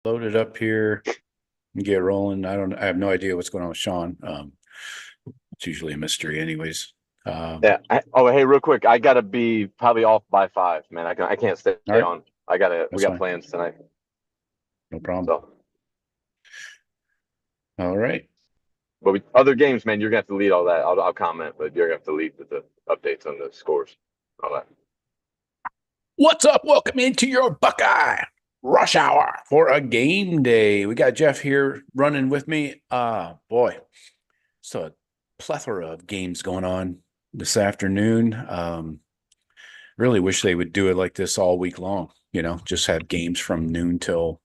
Load it up here and get rolling. I have no idea what's going on with Sean. It's usually a mystery anyways. Yeah. Hey, real quick. I gotta be probably off by 5, man. I can't stay All right, on. We that's got fine. plans tonight. No problem. So, All right. but other games, man, you're gonna have to lead all that. I'll comment, but you're gonna have to lead with the updates on the scores, all that. What's up? Welcome into your Buckeye Rush Hour for a game day. We got Jeff here running with me. Boy, so a plethora of games going on this afternoon. Really wish they would do it like this all week long. Just have games from noon till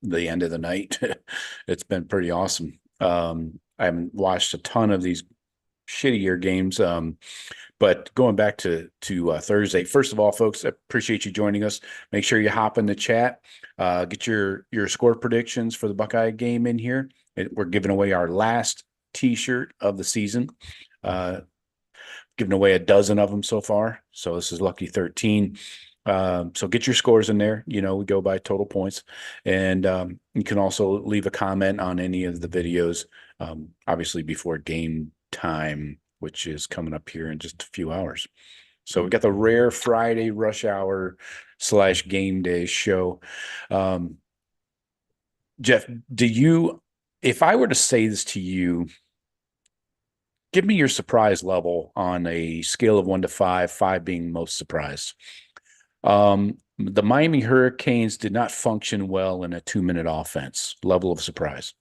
the end of the night. It's been pretty awesome. I haven't watched a ton of these shittier games. But going back to Thursday, first of all, folks, I appreciate you joining us. Make sure you hop in the chat, get your score predictions for the Buckeye game in here. We're giving away our last T-shirt of the season. Giving away a dozen of them so far. So this is lucky 13. So get your scores in there. We go by total points. And you can also leave a comment on any of the videos, obviously before game time, which is coming up here in just a few hours. So we got the rare Friday rush hour / game day show. Jeff, if I were to say this to you, give me your surprise level on a scale of 1 to 5, 5 being most surprised. The Miami Hurricanes did not function well in a 2-minute offense. Level of surprise.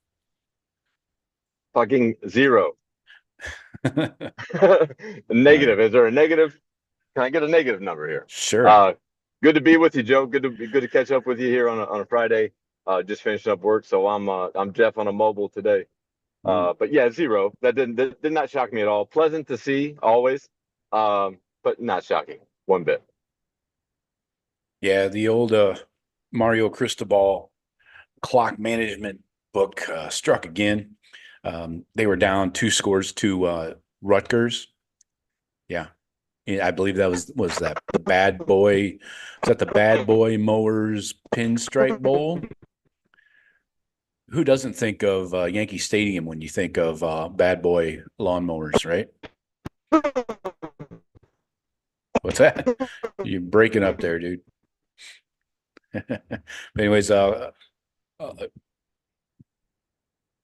Fucking 0. All right. Negative. Is there a negative? Can I get a negative number here? Sure. Uh, Good to be with you, Joe. Good to catch up with you here on a Friday. Just finishing up work, so I'm Jeff on a mobile today. But yeah, 0. That did not shock me at all. Pleasant to see always, but not shocking one bit. Yeah, the old Mario Cristobal clock management book struck again. They were down 2 scores to Rutgers. Yeah. I believe that was that the bad boy. Was that the bad boy mowers pinstripe bowl? Who doesn't think of Yankee Stadium when you think of bad boy lawnmowers, right? What's that? You're breaking up there, dude. But anyways, uh,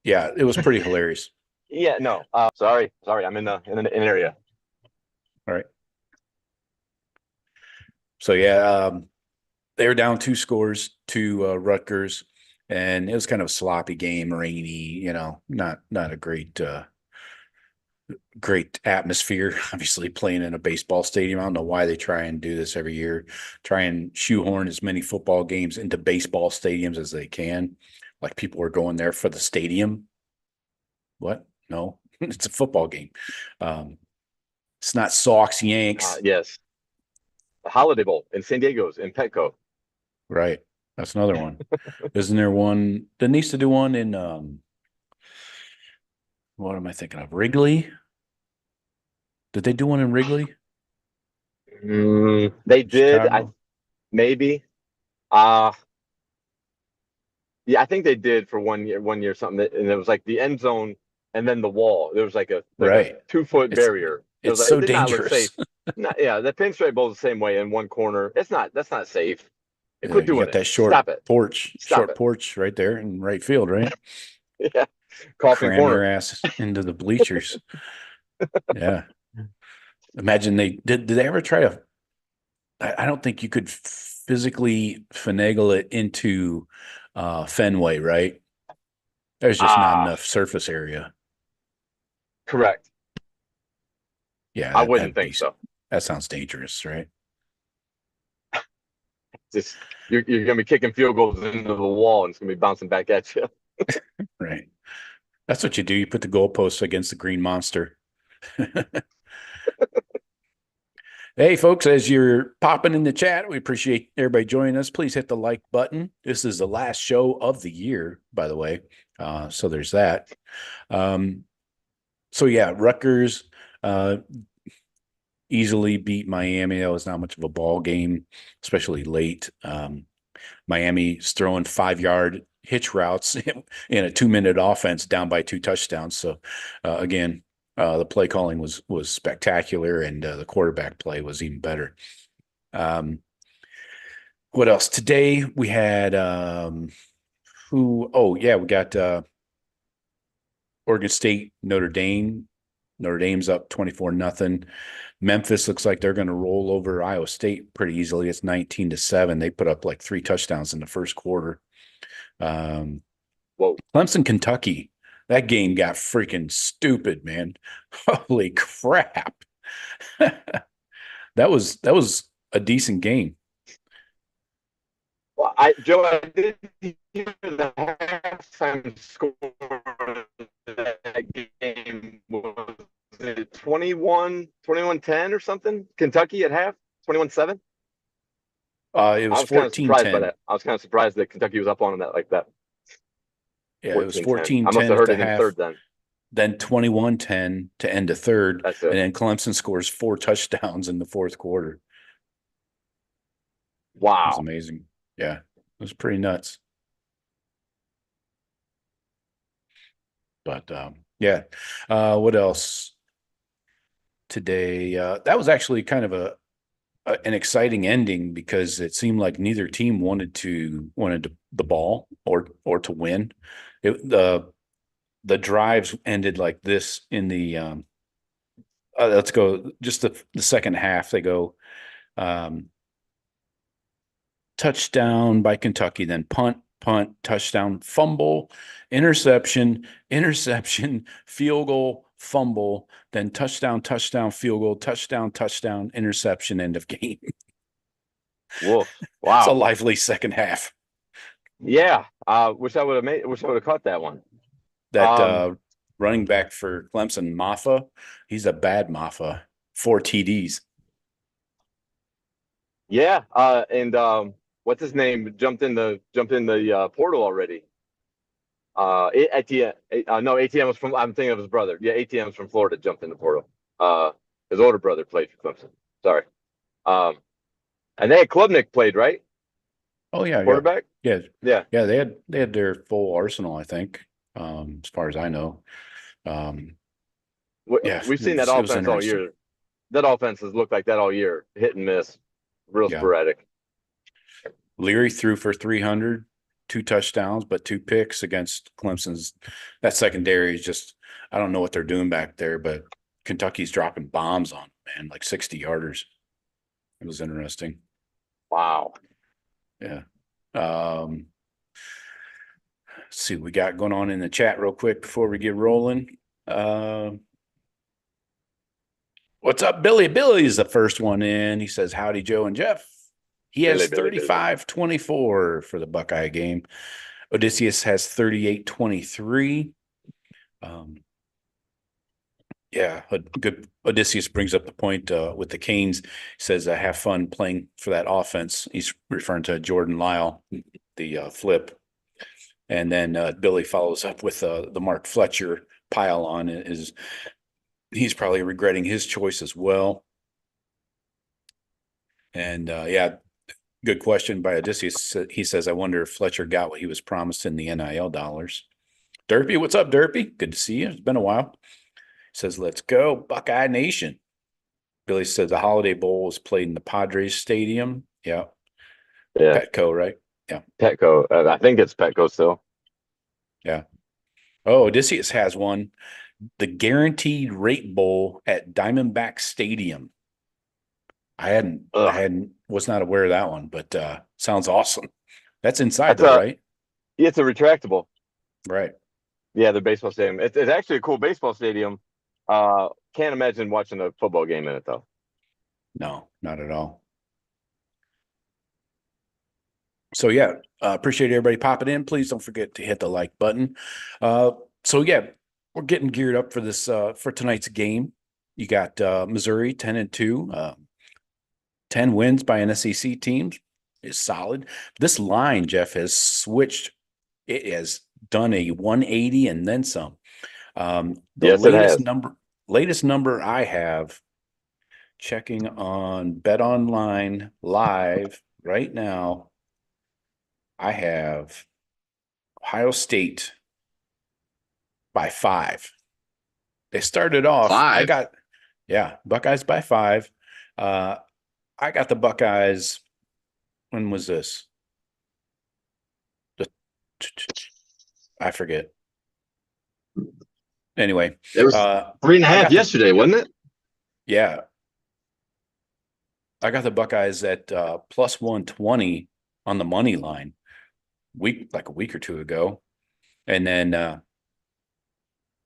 yeah, it was pretty hilarious. Yeah, no. Sorry. I'm in an area. All right. So yeah, they were down 2 scores to Rutgers, and it was kind of a sloppy game, rainy. Not a great atmosphere. Obviously, playing in a baseball stadium. I don't know why they try and do this every year. Try and shoehorn as many football games into baseball stadiums as they can. Like people are going there for the stadium. What? No, it's a football game. It's not Sox Yanks. Yes, the Holiday Bowl in San Diego's in Petco. Right. That's another one. Isn't there one? Didn't they used to do one in what am I thinking of? Wrigley? Did they do one in Wrigley? They did. I Chicago? maybe. Uh yeah, I think they did for 1 year. 1 year something, and it was like the end zone and then the wall. There was like a Right. 2 foot It's barrier. it's It so did not look safe. dangerous. Not, yeah, the pinstripe bowl is the same way in one corner. That's not safe. They quit You doing got it. that Stop it. Stop short it. porch right there in right field, right? Yeah. Coffin Cram your corner. ass into the bleachers. Yeah. Imagine did they ever try to I don't think you could physically finagle it into Fenway, right? There's just not Ah, enough surface area. correct. Yeah, I that, wouldn't that'd think be so. that sounds dangerous, right? Just you're gonna be kicking field goals into the wall and it's gonna be bouncing back at you. Right. That's what you do. You put the goalposts against the green monster. Hey, folks, as you're popping in the chat, we appreciate everybody joining us. Please hit the like button. This is the last show of the year, by the way. So there's that. Um, so yeah, Rutgers uh, easily beat Miami. That was not much of a ball game, especially late. Miami's throwing 5-yard hitch routes in a 2-minute offense down by 2 touchdowns. So again, the play calling was spectacular, and the quarterback play was even better. What else? Today we had oh yeah, we got Oregon State, Notre Dame. Notre Dame's up 24-0. Memphis looks like they're going to roll over Iowa State pretty easily. It's 19-7. They put up like 3 touchdowns in the first quarter. Whoa. Clemson, Kentucky. That game got freaking stupid, man. Holy crap. That was a decent game. Well, Joe, I did hear the halftime score of that game. Was it 21-10 or something? Kentucky at half? 21-7? It was 14-10. Kind of surprised by that. I was kind of surprised that Kentucky was up on that like that. Yeah, it was 14-10. I must have heard it in third then. Then 21-10 to end the third. That's it. And then Clemson scores 4 touchdowns in the fourth quarter. Wow. It was amazing. Yeah, it was pretty nuts. But yeah, what else today? That was actually kind of an exciting ending, because it seemed like neither team wanted the ball or to win. The drives ended like this in the let's go just the second half. They go touchdown by Kentucky, then punt, touchdown, fumble, interception, field goal, fumble, then touchdown, field goal, touchdown, interception, end of game. Whoa. Wow. It's a lively second half. Yeah. Wish I would have caught that one. That running back for Clemson, Maffa, he's a bad Maffa. 4 TDs. Yeah. And what's his name? Jumped in the portal already. ATM was from. I'm thinking of his brother. Yeah, ATM was from Florida. Jumped in the portal. His older brother played for Clemson. Sorry. And they had Klubnik played, right? Oh yeah, quarterback. Yeah. They had their full arsenal, I think. As far as I know. We've seen that offense all year. That offense has looked like that all year. Hit and miss, real sporadic. Leary threw for 300, 2 touchdowns, but 2 picks against Clemson's. That secondary is just, I don't know what they're doing back there, but Kentucky's dropping bombs on them, man, like 60-yarders. It was interesting. Wow. Yeah. Let's see what we got going on in the chat real quick before we get rolling. What's up, Billy? Billy is the first one in. He says, howdy, Joe and Jeff. He has 35-24 for the Buckeye game. Odysseus has 38-23. Yeah, good. Odysseus brings up the point with the Canes. He says, have fun playing for that offense. He's referring to Jordan Lyle, the flip. And then Billy follows up with the Mark Fletcher pile on. He's probably regretting his choice as well. And yeah, good question by Odysseus. He says, I wonder if Fletcher got what he was promised in the NIL dollars. Derpy, what's up, Derpy? Good to see you. It's been a while. He says, let's go, Buckeye Nation. Billy said the Holiday Bowl was played in the Padres Stadium. Yeah. Petco, right? Yeah. Petco. I think it's Petco still. Yeah. Oh, Odysseus has one. The Guaranteed Rate Bowl at Diamondback Stadium. I was not aware of that one, but sounds awesome. That's inside though, right? Yeah, it's a retractable. Right. Yeah, the baseball stadium. It's actually a cool baseball stadium. Can't imagine watching a football game in it though. No, not at all. So yeah, appreciate everybody popping in. Please don't forget to hit the like button. So yeah, we're getting geared up for this for tonight's game. You got Missouri 10-2, 10 wins by an SEC team is solid. This line, Jeff, has switched. It has done a 180 and then some. Latest number I have, checking on Bet Online Live right now, I have Ohio State by 5. They started off, I 5. got, yeah, Buckeyes by 5. Uh, I got the Buckeyes. When was this? The, I forget. Anyway, There was three and a I half got the, yesterday, wasn't it? yeah, I got the Buckeyes at plus 120 on the money line like a week or two ago. And then,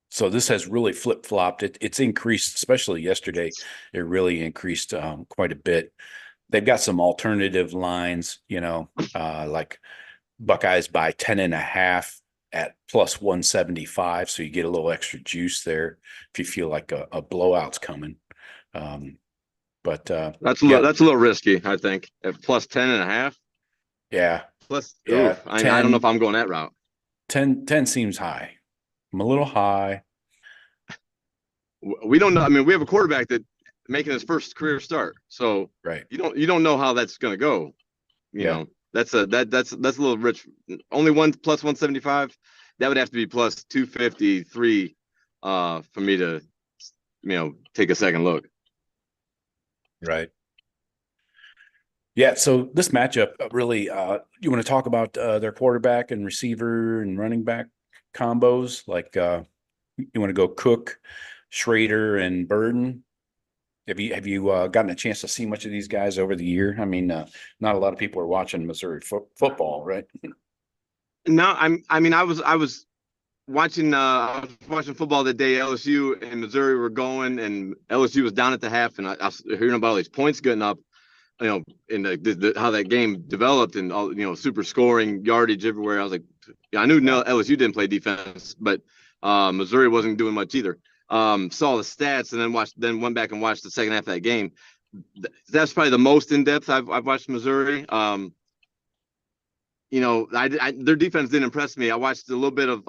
so this has really flip flopped. It's increased, especially yesterday. It really increased quite a bit. They've got some alternative lines, like Buckeyes by 10.5 at plus 175. So you get a little extra juice there if you feel like a blowout's coming. But yeah, That's a little risky, I think. At plus 10.5. yeah, Plus, yeah, I don't know if I'm going that route. 10 seems high. I'm a little high. We don't know. I mean, we have a quarterback that making his first career start, so Right. you don't know how that's going to go. You Yeah. know, that's a little rich. Only one plus 175. That would have to be plus 253 for me to take a second look. Right. Yeah. So this matchup really, you want to talk about their quarterback and receiver and running back combos? Like you want to go Cook, Schrader, and Burden? Have you gotten a chance to see much of these guys over the year? I mean, not a lot of people are watching Missouri football, right? No, I was watching football the day LSU and Missouri were going, and LSU was down at the half, and I was hearing about all these points getting up, in how that game developed, and all super scoring, yardage everywhere. I was like, I knew Yeah. LSU didn't play defense, but Missouri wasn't doing much either. Saw the stats and then went back and watched the second half of that game. That's probably the most in depth I've watched Missouri. Their defense didn't impress me. I watched a little bit of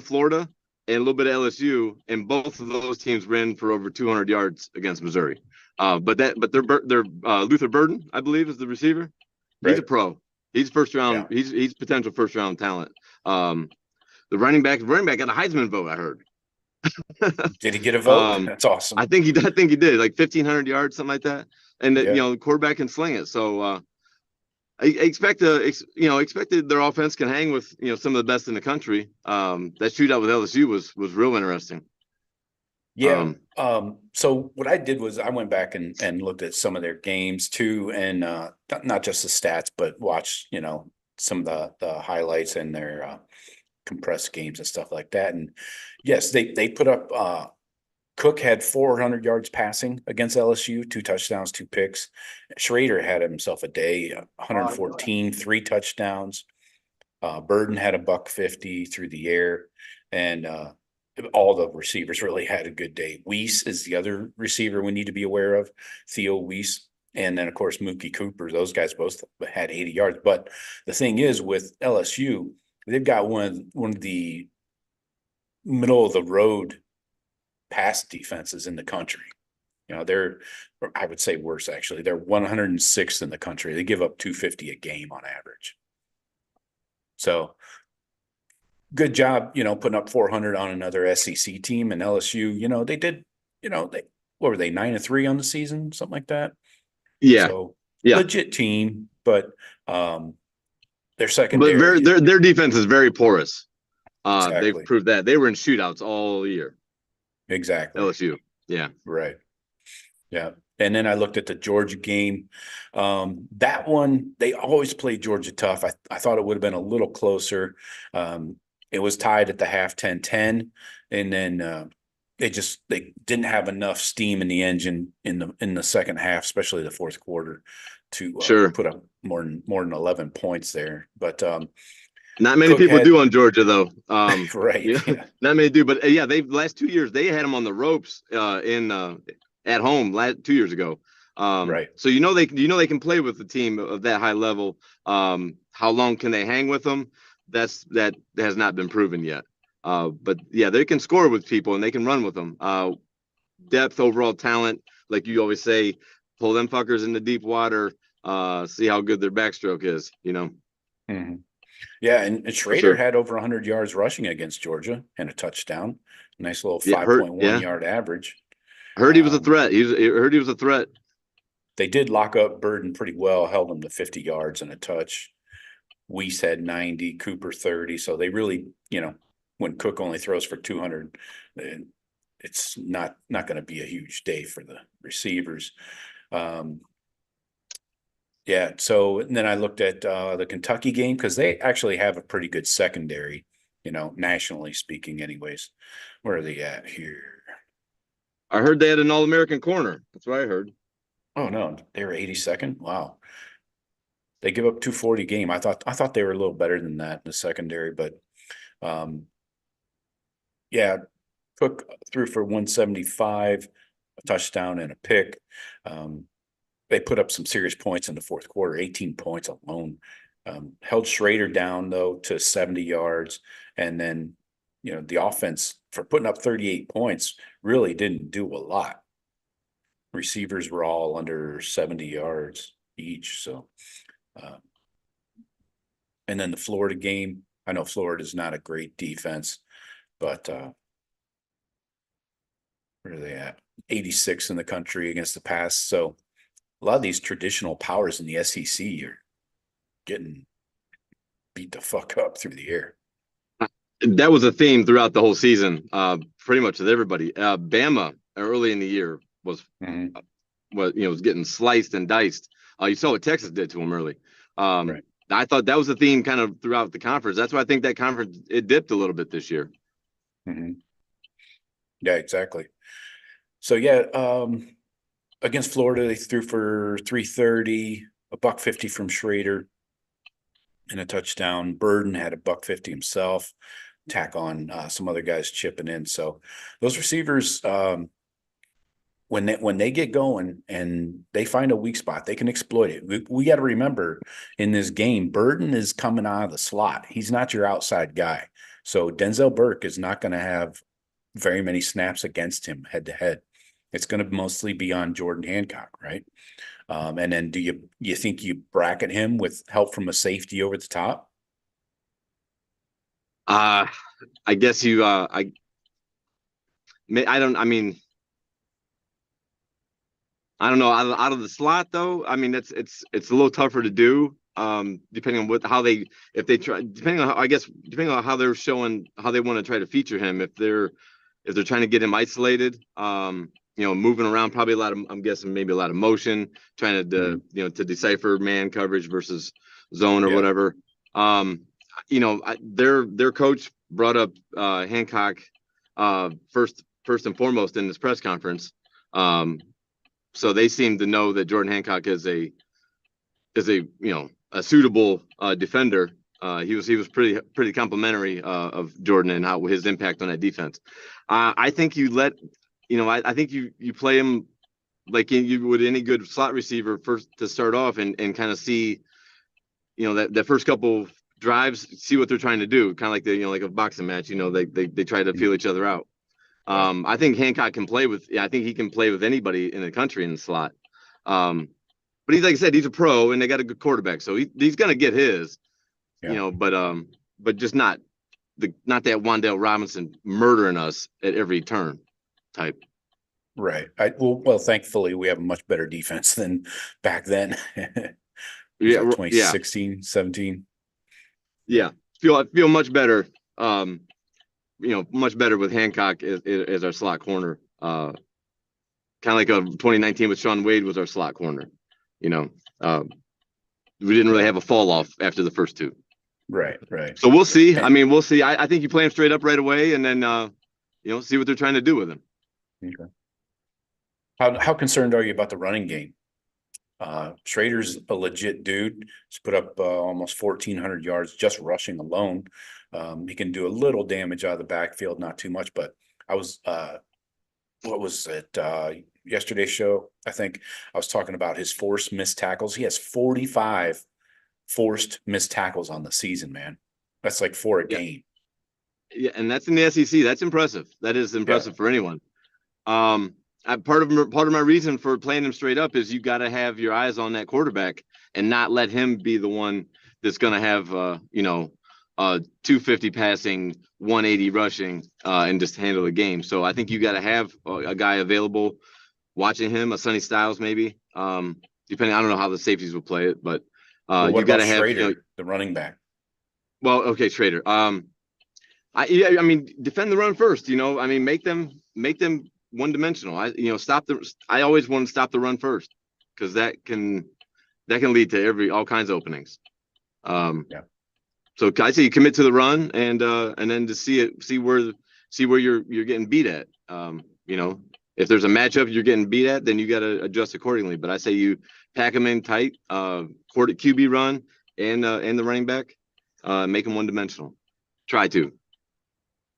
Florida and a little bit of LSU, and both of those teams ran for over 200 yards against Missouri. But they're Luther Burden, I believe, is the receiver. He's a Right. pro. He's first round. Yeah. He's potential first round talent. The running back got a Heisman vote, I heard. Did he get a vote? That's awesome. I think he did like 1,500 yards, something like that. And Yeah. the quarterback can sling it. So I expected their offense can hang with some of the best in the country. That shootout with LSU was real interesting. Yeah. So what I did was I went back and looked at some of their games too, and not just the stats, but watched, some of the highlights and their compressed games and stuff like that. And yes, they put up Cook had 400 yards passing against LSU, 2 touchdowns, 2 picks. Schrader had himself a day, 114, 3 touchdowns. Burden had a $150 through the air, and all the receivers really had a good day. Weiss is the other receiver we need to be aware of, Theo Weiss. And then, of course, Mookie Cooper. Those guys both had 80 yards. But the thing is, with LSU, they've got one of the middle of the road pass defenses in the country. I would say worse, actually. They're 106th in the country. They give up 250 a game on average. So good job, putting up 400 on another SEC team. And LSU, they did, what were they, 9-3 on the season, something like that. Yeah, So yeah, legit team, but their secondary. But their defense is very porous. Exactly. They've proved that. They were in shootouts all year. Exactly. LSU. Yeah. Right. Yeah. And then I looked at the Georgia game. That one, they always play Georgia tough. I thought it would have been a little closer. It was tied at the half 10-10. And then they didn't have enough steam in the engine in the second half, especially the fourth quarter, to put up more than 11 points there. But not many people do on Georgia, though. Right. Yeah. Not many do, but they've last 2 years they had them on the ropes at home 2 years ago. Right. So they can play with the team of that high level. How long can they hang with them? That has not been proven yet. But yeah, they can score with people and they can run with them. Depth, overall talent, like you always say, pull them fuckers into deep water. See how good their backstroke is. Mhm. Yeah, and for Schrader sure. had over 100 yards rushing against Georgia and a touchdown. Nice little Yeah, heard. 5.1 Yeah, yard average. heard he was a Um, threat. Heard he was a threat. they did lock up Burden pretty well, held him to 50 yards and a touch. Weiss had 90, Cooper 30. So they really, when Cook only throws for 200, it's not going to be a huge day for the receivers. Um, yeah. So and then I looked at the Kentucky game because they actually have a pretty good secondary, nationally speaking, anyways. Where are they at here? I heard they had an All-American corner. That's what I heard. Oh no, they were 82nd. Wow. They give up 240 game. I thought they were a little better than that in the secondary, but um, yeah, Cook threw for 175, a touchdown and a pick. Um, they put up some serious points in the fourth quarter, 18 points alone. Held Schrader down though to 70 yards, and then the offense for putting up 38 points really didn't do a lot. Receivers were all under 70 yards each, so. Uh, and then the Florida game, I know Florida's not a great defense, but where are they at? 86 in the country against the pass. So a lot of these traditional powers in the SEC are getting beat the fuck up through the air. That was a theme throughout the whole season, pretty much with everybody. Bama early in the year was Mhm. was getting sliced and diced. You saw what Texas did to him early. Um, Right. I thought that was the theme kind of throughout the conference. That's why I think that conference it dipped a little bit this year. Mhm. Yeah, exactly. So yeah, against Florida, they threw for 330, a buck 50 from Schrader, and a touchdown. Burden had a buck 50 himself. Tack on some other guys chipping in. So those receivers, when they get going and they find a weak spot, they can exploit it. We got to remember in this game, Burden is coming out of the slot. He's not your outside guy. So Denzel Burke is not going to have very many snaps against him head to head. It's going to mostly be on Jordan Hancock, right? And then do you think you bracket him with help from a safety over the top? Uh, I guess you. I don't. I mean, I don't know. Out of the slot though, I mean, it's a little tougher to do. Depending on how they if they try, depending on how, I guess depending on how they're showing how they want to try to feature him. If they're trying to get him isolated, moving around, probably a lot of I'm guessing maybe a lot of motion, trying to Mhm. to decipher man coverage versus zone or Yeah. whatever. Um, their coach brought up Hancock first and foremost in this press conference. Um, so they seem to know that Jordan Hancock is a suitable defender. He was pretty complimentary of Jordan and how his impact on that defense. I think I think you play him like you would any good slot receiver first to start off and kind of see that first couple drives, see what they're trying to do, kind of like like a boxing match. They try to feel each other out. Yeah. I think Hancock can play with. Yeah, I think he can play with anybody in the country in the slot. Um, but he's like I said, he's a pro, and they got a good quarterback, so he's gonna get his. Yeah. But just not that Wandale Robinson murdering us at every turn type. Right. Well, thankfully we have a much better defense than back then. Was that Yeah, 2016, 17? Yeah. yeah. I feel much better. Um, much better with Hancock as our slot corner. Kind of like a 2019 with Sean Wade was our slot corner. You know, um, we didn't really Yeah. have a fall off after the first two. Right. Right. So we'll see. I And mean, we'll see. I think you play him straight up right away, and then see what they're trying to do with him. okay. How concerned are you about the running game? Schrader's a legit dude. He's put up almost 1,400 yards just rushing alone. He can do a little damage out of the backfield, not too much. But I was, what was it? Yesterday's show, I think I was talking about his forced missed tackles. He has 45 forced missed tackles on the season, man. That's like four a Yeah, game. yeah, and that's in the SEC. That's impressive. That is Yeah. impressive for anyone. Um, part of my reason for playing him straight up is you got to have your eyes on that quarterback and not let him be the one that's going to have 250 passing, 180 rushing, and just handle the game. So I think you got to have a guy available watching him, a Sonny Styles maybe. Depending, I don't know how the safeties will play it, but Well, what you got about to have Schrader, the running back? well, okay, Schrader. I mean, defend the run first. I mean, make them one dimensional. Stop the. I always want to stop the run first because that can lead to all kinds of openings. Yeah. So I say you commit to the run and then to see where you're getting beat at. If there's a matchup you're getting beat at, then you got to adjust accordingly. But I say you pack them in tight, court QB run and the running back, make them one dimensional. Try to.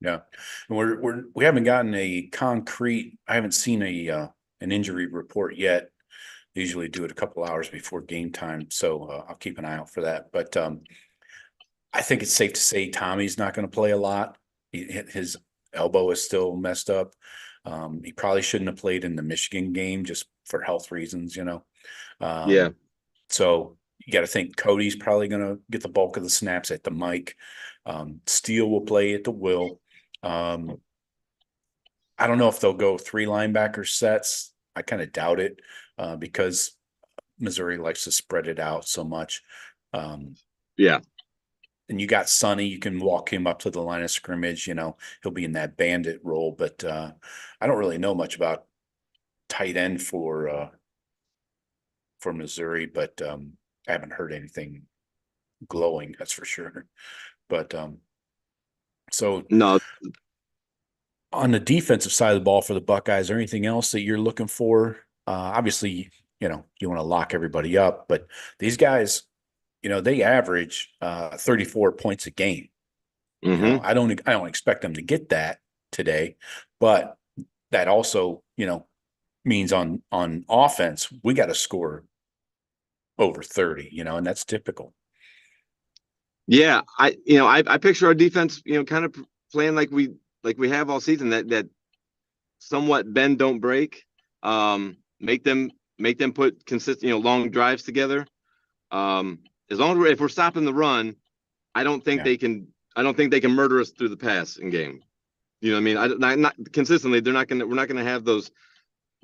Yeah, and we haven't gotten a concrete. I haven't seen an injury report yet. They usually do it a couple hours before game time, so I'll keep an eye out for that. But I think it's safe to say Tommy's not going to play a lot. His elbow is still messed up. He probably shouldn't have played in the Michigan game just for health reasons, Yeah. So you got to think Cody's probably going to get the bulk of the snaps at the mic. Steele will play at the will. I don't know if they'll go 3 linebacker sets. I kind of doubt it because Missouri likes to spread it out so much. Yeah. And you got Sonny, you can walk him up to the line of scrimmage, he'll be in that bandit role, but I don't really know much about tight end for Missouri, but I haven't heard anything glowing, that's for sure. But so No. on the defensive side of the ball for the Buckeyes, is there anything else that you're looking for? Obviously, you want to lock everybody up, but these guys, they average 34 points a game. Mm-hmm. I don't expect them to get that today, but that also, means on offense, we got to score over 30, and that's typical. Yeah, I picture our defense, kind of playing like we have all season, that somewhat bend don't break. Make them put consistent, long drives together. As long as if we're stopping the run, I don't think Yeah. they can. I don't think they can murder us through the passing game. You know what I mean? Not consistently. We're not gonna have those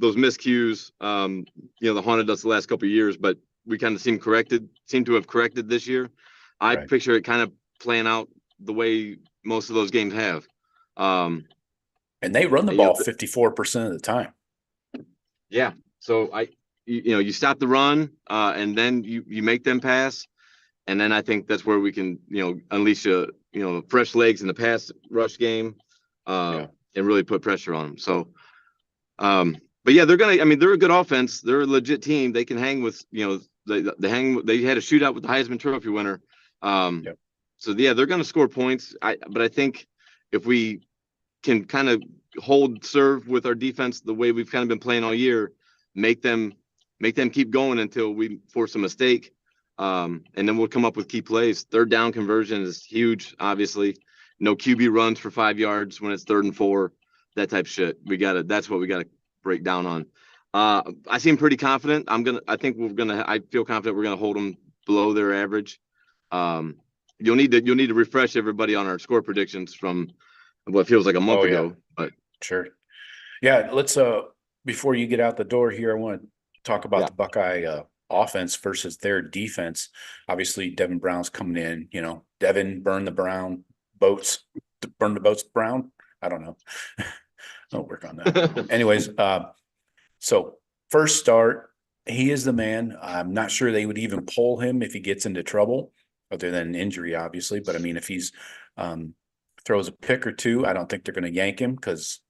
miscues. That haunted us the last couple of years, but we kind of seem to have corrected this year. I Right. picture it kind of playing out the way most of those games have. And they run the ball 54% of the time. Yeah. So you stop the run, and then you make them pass, and then I think that's where we can unleash fresh legs in the pass rush game, and really put pressure on them. So, but yeah, they're a good offense. They're a legit team. They can hang with they had a shootout with the Heisman Trophy winner. So yeah, they're going to score points. But I think if we can kind of serve with our defense the way we've kind of been playing all year, make them keep going until we force a mistake, and then we'll come up with key plays. Third down conversion is huge. Obviously, no QB runs for 5 yards when it's 3rd and 4. That type of shit. That's what we gotta break down on. I seem pretty confident. I feel confident we're gonna hold them below their average. You'll need to refresh everybody on our score predictions from what feels like a month ago. But sure. Yeah, let's before you get out the door here, I want to talk about the Buckeye offense versus their defense. Obviously, Devin Brown's coming in, Devin burn the boats brown. I don't know. I'll work on that. Anyways, so first start, he is the man. I'm not sure they would even pull him if he gets into trouble, other than an injury, obviously. But I mean, if he's throws a pick or two, I don't think they're going to yank him because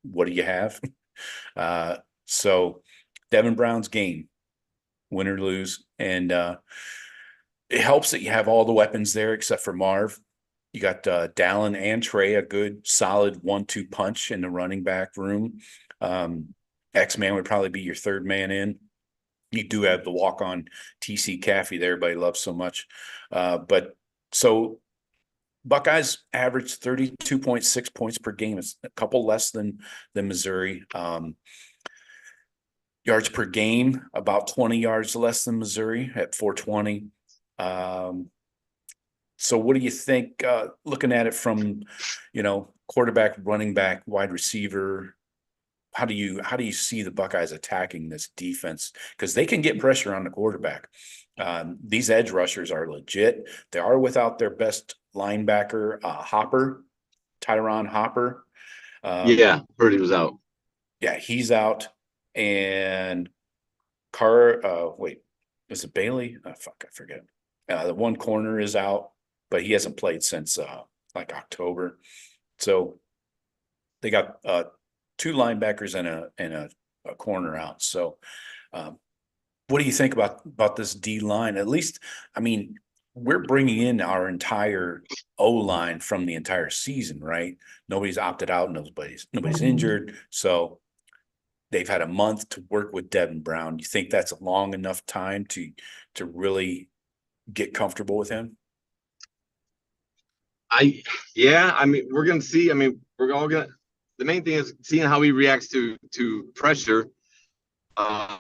what do you have? So Devin Brown's game, win or lose. And it helps that you have all the weapons there except for Marv. You got Dallin and Trey, a good solid 1-2 punch in the running back room. X-Man would probably be your third man in. You do have the walk-on TC Caffey that everybody loves so much. But so Buckeyes average 32.6 points per game. It's a couple less than Missouri. Yards per game, about 20 yards less than Missouri at 420. So what do you think, looking at it from, quarterback, running back, wide receiver? How do you see the Buckeyes attacking this defense? Because they can get pressure on the quarterback. These edge rushers are legit. They are without their best linebacker, Tyron Hopper. Yeah, heard he was out. Yeah, he's out. And wait, is it Bailey? Oh, fuck, I forget. The one corner is out, but he hasn't played since like October. So they got two linebackers and a corner out. So what do you think about this D line? At least, I mean, we're bringing in our entire O line from the entire season, right? Nobody's opted out, nobody's injured. So they've had a month to work with Devin Brown. You think that's a long enough time to really get comfortable with him? Yeah, I mean, we're gonna see. I mean, we're all gonna. The main thing is seeing how he reacts to pressure. Uh,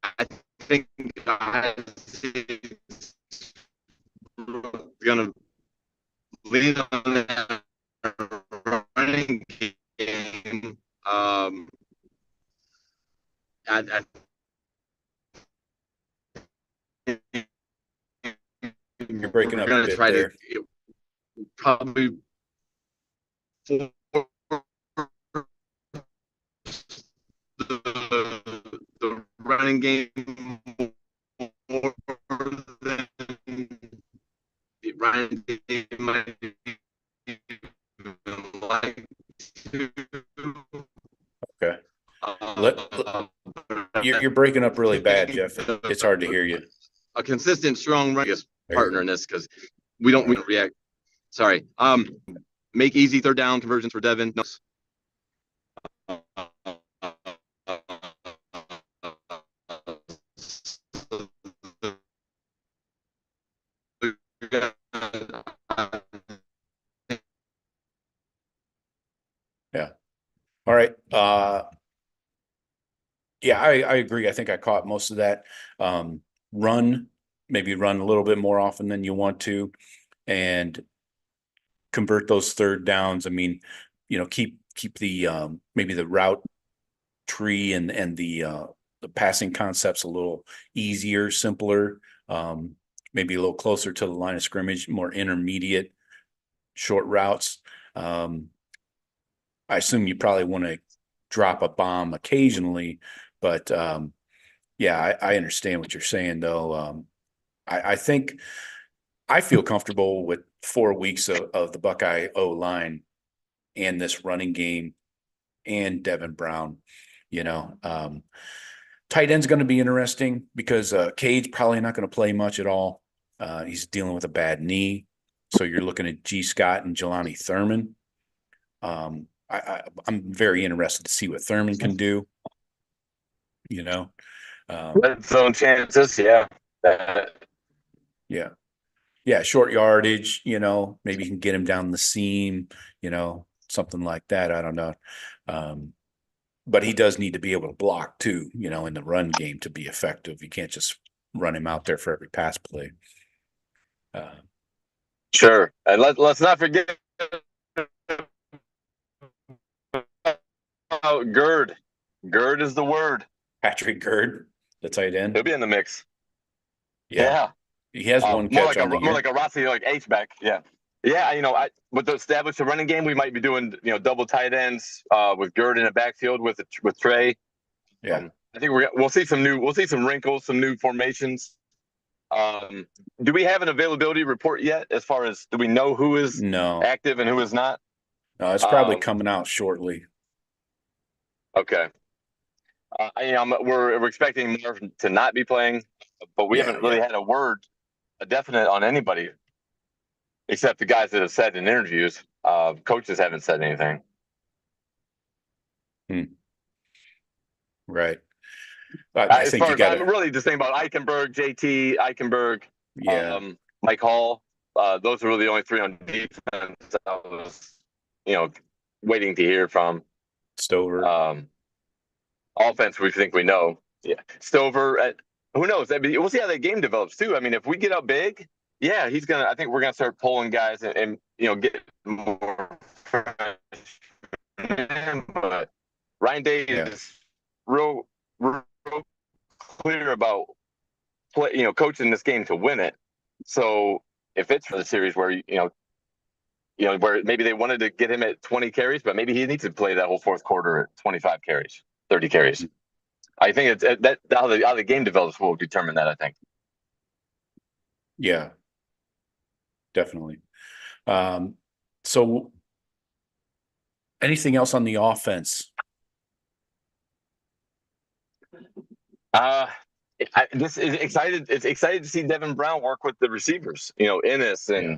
I think gonna lean on that running game. I You're breaking we're up a gonna bit try to there. probably force the running game more than the running game might like to. Okay. Let, Uh, you're breaking up really I bad, think Jeff. It's hard to hear you. a consistent, strong There you partner go. in this because we don't react. Sorry. Make easy third down conversions for Devin. No. Yeah. All right. Yeah, I agree. I think I caught most of that. Um, run, maybe run a little bit more often than you want to, and convert those third downs. I mean, keep the maybe the route tree and the passing concepts a little easier, simpler, maybe a little closer to the line of scrimmage, more intermediate short routes. Um, I assume you probably want to drop a bomb occasionally, but yeah, I understand what you're saying though. I think I feel comfortable with 4 weeks of the Buckeye O line and this running game and Devin Brown. You know, tight end's going to be interesting because Cade probably not going to play much at all. He's dealing with a bad knee, so you're looking at G. Scott and Jelani Thurman. I'm very interested to see what Thurman can do. You know, Red zone chances, yeah. yeah, yeah, short yardage. Maybe you can get him down the seam. Something like that. I don't know. Um, but he does need to be able to block too, in the run game to be effective. You can't just run him out there for every pass play. Sure. And let's not forget about Gerd. Gerd is the word. Patrick Gerd, the tight He'll end. be in the mix. Yeah. Yeah. He has one More catch like on the more year. like a Rossi, like H back. Yeah. Yeah, with the established running game, we might be doing double tight ends with Gerd in the backfield with Trey. Yeah. I think we'll see some wrinkles, some new formations. Do we have an availability report yet? As far as do we know who is No, active and who is not? no, it's probably coming out shortly. Okay. We're expecting more to not be playing, but we Yeah. haven't really Yeah. had a definite on anybody except the guys that have said in interviews. Coaches haven't said anything. Right. I As think far you as got I'm to, really just thinking about Eichenberg, yeah, Mike Hall. Those are really the only three on defense I was, waiting to hear from. Stover. Offense, we think we know. Yeah, Stover. who knows? I mean, we'll see how that game develops too. I mean, if we get up big, yeah, he's gonna. I think we're gonna start pulling guys and get more. But Ryan Day Yeah. is real clear about coaching this game to win it. So if it's for the series where where maybe they wanted to get him at 20 carries, but maybe he needs to play that whole fourth quarter at 25 carries, 30 carries. I think it's that how the game develops will determine that. I think. Yeah, definitely. So anything else on the offense? This is excited. It's excited to see Devin Brown work with the receivers. Ennis Yeah.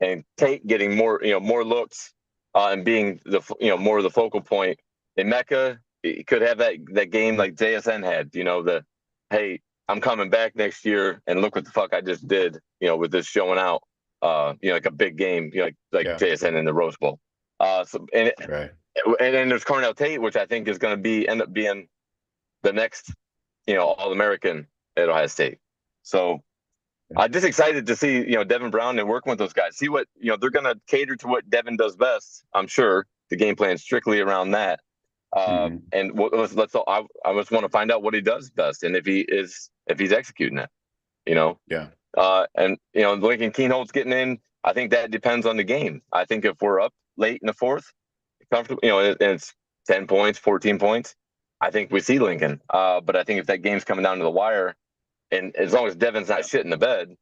and Tate getting more looks, and being the more of the focal point. And Mecca, he could have that game like JSN had. Hey, I'm coming back next year, and look what the fuck I just did. With this showing out. Like a big game. Like Yeah. JSN in the Rose Bowl. Right. And then there's Cornell Tate, which I think is going to end up being the next All-American at Ohio State. So I'm just excited to see, Devin Brown and working with those guys. See what, they're going to cater to what Devin does best. I'm sure the game plan is strictly around that. And I just want to find out what he does best and if he's executing it, Yeah. and Lincoln Keenholt's getting in. I think that depends on the game. I think if we're up late in the fourth, comfortable, and it's 10 points, 14 points, I think we see Lincoln. But I think if that game's coming down to the wire, and as long as Devin's not shit in the bed,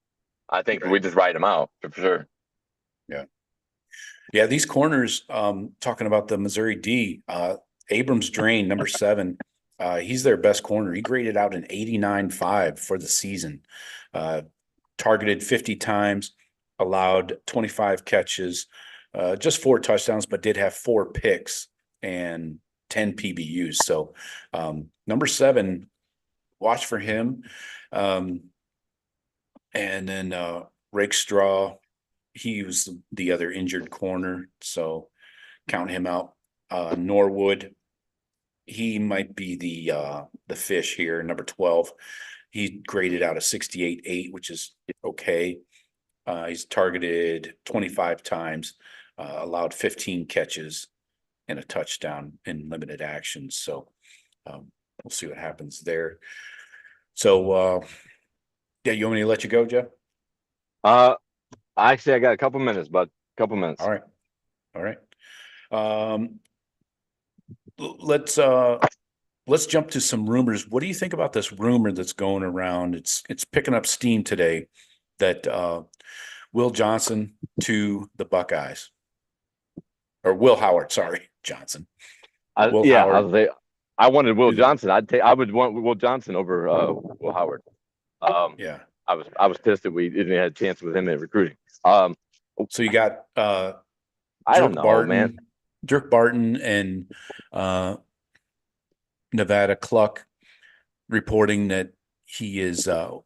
I think we just ride him out for sure. Yeah. Yeah. These corners, talking about the Missouri D, Abrams Drain, number 7. He's their best corner. He graded out an 89.5 for the season. Targeted 50 times, allowed 25 catches, just 4 touchdowns, but did have 4 picks and 10 PBUs. So number 7, watch for him. And then Rakestraw, he was the other injured corner, so count him out. Norwood, he might be the fish here, number 12. He graded out a 68.8, which is okay. He's targeted 25 times, allowed 15 catches and a touchdown in limited actions. So we'll see what happens there. So yeah, you want me to let you go, Jeff? Actually, I got a couple minutes, bud. Couple minutes. All right. All right. Let's jump to some rumors. What do you think about this rumor that's going around? It's picking up steam today that Will Johnson to the Buckeyes, or Will Howard, sorry, Johnson. Will Howard. I wanted Will Johnson. I would want Will Johnson over Will Howard. Yeah. I was pissed that we didn't have a chance with him in recruiting. So you got I don't know, man. Dirk Barton and Nevada Cluck reporting that he is a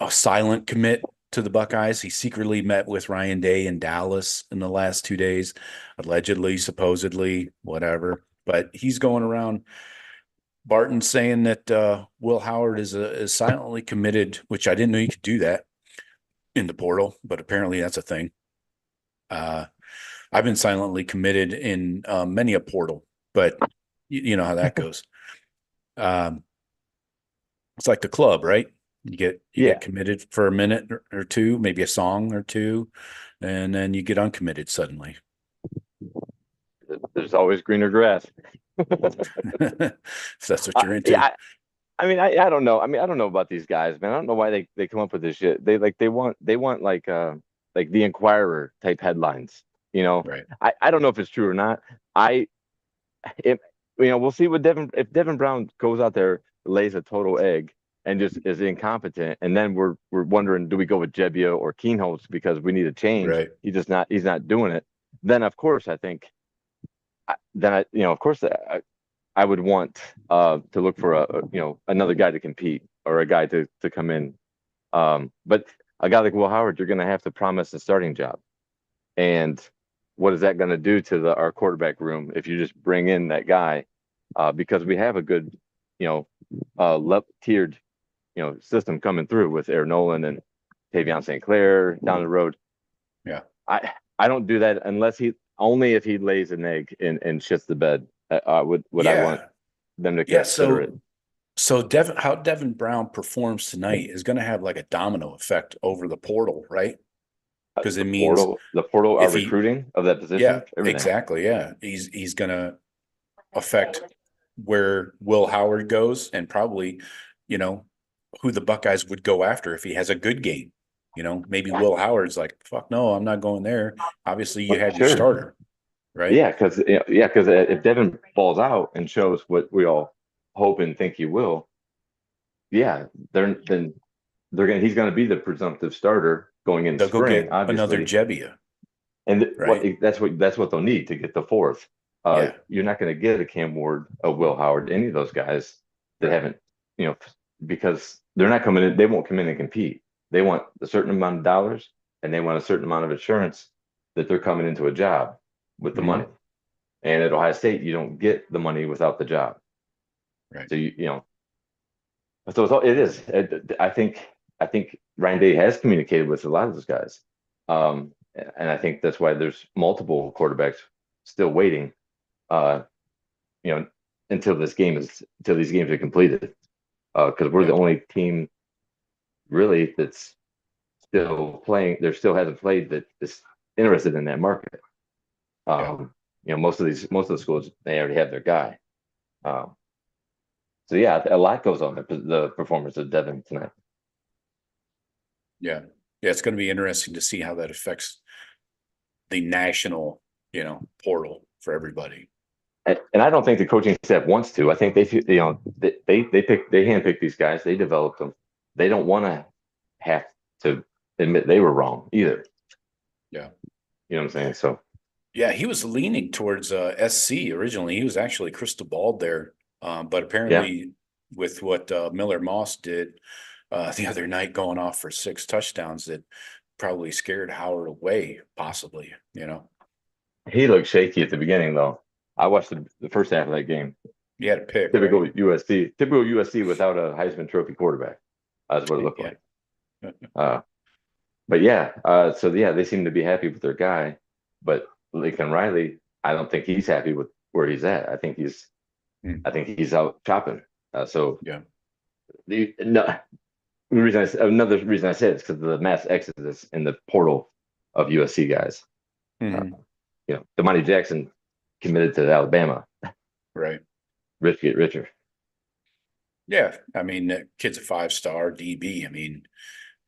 silent commit to the Buckeyes. He secretly met with Ryan Day in Dallas in the last 2 days, allegedly, supposedly, whatever. But he's going around. Barton saying that Will Howard is silently committed, which I didn't know you could do that in the portal, but apparently that's a thing. I've been silently committed in many a portal, but you know how that goes. It's like the club, right? You get committed for a minute or two, maybe a song or two, and then you get uncommitted suddenly. There's always greener grass. If that's what you're into. Yeah, I don't know. I don't know about these guys, man. I don't know why they come up with this shit. They want like the Inquirer type headlines. Right. I don't know if it's true or not. We'll see what if Devin Brown goes out there, lays a total egg, and just is incompetent, and then we're wondering, do we go with Jebbia or Keenholz because we need a change? Right. He's not doing it. Then of course I think, I would want to look for another guy to compete or a guy to come in. But a guy like Will Howard, you're going to have to promise a starting job, and what is that going to do to our quarterback room if you just bring in that guy? Because we have a good, tiered, system coming through with Aaron Nolan and Tavion St. Clair down the road. Yeah. I don't do that unless only if he lays an egg and shits the bed. Would I want Yeah. them to Yeah. consider it? So how Devin Brown performs tonight is going to have like a domino effect over the portal, right? Because it means The portal, our if he, recruiting of that yeah, position, everything. exactly. Yeah. He's going to affect where Will Howard goes and probably, you know, who the Buckeyes would go after if he has a good game. Maybe Will Howard's like, fuck no, I'm not going there. Obviously, you have your Sure. starter, right? Yeah, because if Devin falls out and shows what we all hope and think he will, yeah, then he's gonna be the presumptive starter going into They'll go spring, get another obviously. Jebbia, And right? that's what they'll need to get the fourth. Yeah, You're not going to get a Cam Ward, a Will Howard, any of those guys that right. haven't, you know, because they're not coming in. They won't come in and compete. They want a certain amount of dollars and they want a certain amount of assurance that they're coming into a job with the money. Mhm. And at Ohio State, you don't get the money without the job. Right. So it is. I think Ryan Day has communicated with a lot of those guys, and I think that's why there's multiple quarterbacks still waiting, uh, you know, until these games are completed, because we're Yeah. the only team really that's still playing. There still hasn't played that is interested in that market. Yeah. Most of the schools they already have their guy. Um, so yeah, a lot goes on the performance of Devin tonight. Yeah. Yeah. It's going to be interesting to see how that affects the national, portal for everybody. And I don't think the coaching staff wants to. I think they handpick these guys. They develop them. They don't want to have to admit they were wrong either. Yeah. You know what I'm saying? So Yeah. He was leaning towards SC originally. He was actually crystal balled there. But yeah, apparently, with what Miller Moss did the other night, going off for 6 touchdowns, that probably scared Howard away, possibly. he looked shaky at the beginning though. I watched the first half of that game. He had a pick, Typical right? USC without a Heisman Trophy quarterback. That's what it looked Yeah. like. Uh, but yeah, so yeah, they seem to be happy with their guy. But Lincoln Riley, I don't think he's happy with where he's at. Hmm. I think he's out chopping. So Yeah. no, another reason I said it's because of the mass exodus in the portal of USC guys. Uh, Hmm. Damani Jackson committed to Alabama. Right. Rich get richer. Yeah. I mean, that kid's a 5-star DB. I mean,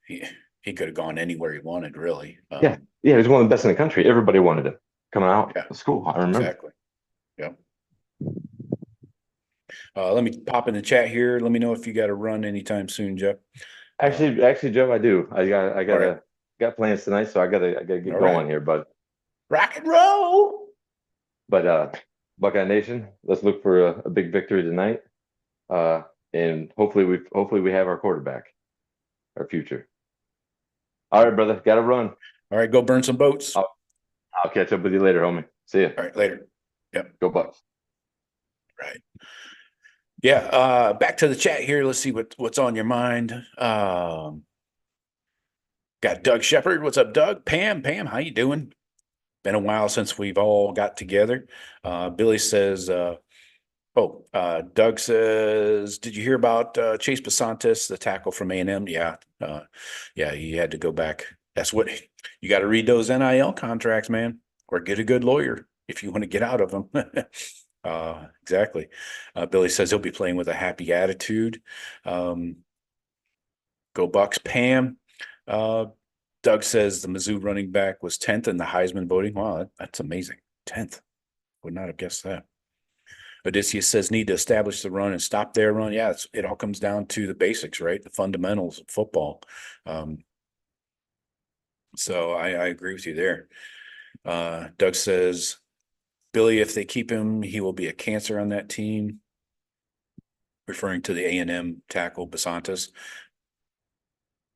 he could have gone anywhere he wanted, really. Yeah, yeah, he was one of the best in the country. Everybody wanted him coming out Yeah, of school. I remember. exactly. Yeah. Let me pop in the chat here. Let me know if you got to run anytime soon, Jeff. Actually, Joe, I do. All right. Got plans tonight, so I gotta get All going right. here. Rock and roll. But Buckeye Nation, let's look for a big victory tonight. And hopefully we have our quarterback, our future. All right, brother, gotta run. All right. Go burn some boats. I'll catch up with you later, homie. See ya. All right. Later. Yep. Go Bucks. Right. Yeah. Back to the chat here. Let's see what's on your mind. Got Doug Shepard. What's up, Doug? Pam, how you doing? Been a while since we've all got together. Billy says, Doug says, did you hear about Chase Basantis, the tackle from A&M? Yeah. Yeah, he had to go back. That's what you got to read those NIL contracts, man, or get a good lawyer if you want to get out of them. Exactly. Billy says he'll be playing with a happy attitude. Go Bucks. Pam. Doug says the Mizzou running back was 10th in the Heisman voting. Wow, that's amazing. 10th. Would not have guessed that. Odysseus says need to establish the run and stop their run. Yeah, it all comes down to the basics, right? The fundamentals of football. So I agree with you there. Doug says, Billy, if they keep him, he will be a cancer on that team. Referring to the A&M tackle, Basantis.